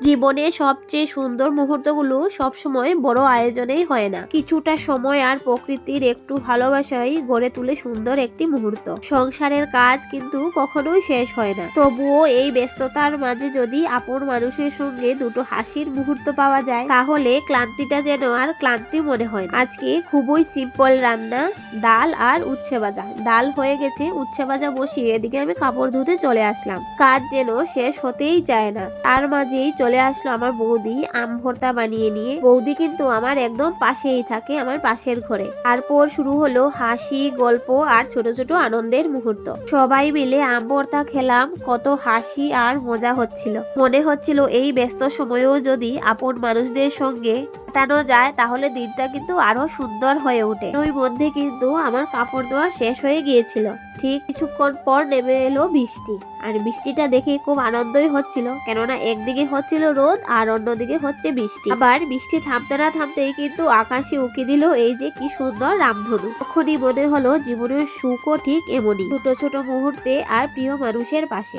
জীবনে সবচেয়ে সুন্দর মুহূর্তগুলো সবসময় বড় আয়োজনেই হয় না, কিছুটা সময় আর প্রকৃতির একটু ভালোবাসাই গড়ে তুলে সুন্দর একটি মুহূর্ত। সংসারের কাজ কিন্তু কখনোই শেষ হয় না, তবুও এই ব্যস্ততার মাঝে যদি আপন মানুষের সঙ্গে দুটো হাসির মুহূর্ত পাওয়া যায় তাহলে ক্লান্তিটা যেন আর ক্লান্তি মনে হয় না। আজকে খুবই সিম্পল রান্না, ডাল আর উচ্ছে ভাজা। ডাল হয়ে গেছে, উচ্ছে ভাজা বসিয়ে এদিকে আমি কাপড় ধুতে চলে আসলাম। কাজ যেন শেষ হতেই চায় না, তার মাঝেই চলে আসলো আমার বৌদি আম ভর্তা বানিয়ে নিয়ে। বৌদি কিন্তু আমার একদম পাশেই থাকে, আমার পাশের ঘরে। তারপর শুরু হলো হাসি, গল্প আর ছোট ছোট আনন্দের মুহূর্ত। সবাই মিলে আম ভর্তা খেলাম, কত হাসি আর মজা হচ্ছিল। মনে হচ্ছিল এই ব্যস্ত সময়েও যদি আপন মানুষদের সঙ্গে কাটানো যায় তাহলে দিনটা কিন্তু আরো সুন্দর হয়ে ওঠে। ওই মধ্যে কিন্তু আমার কাপড় ধোয়া শেষ হয়ে গিয়েছিল। ঠিক কিছুক্ষণ পর নেমে এলো বৃষ্টি, আর বৃষ্টিটা দেখে খুব আনন্দই হচ্ছিল, কেননা একদিকে হচ্ছিল রোদ আর অন্যদিকে হচ্ছে বৃষ্টি। আবার বৃষ্টি থামতে না থামতেই কিন্তু আকাশে উকি দিল এই যে কি সুন্দর রামধনু। তখনই মনে হলো জীবনের সুখও ঠিক এমনই, ছোট ছোট মুহূর্তে আর প্রিয় মানুষের পাশে।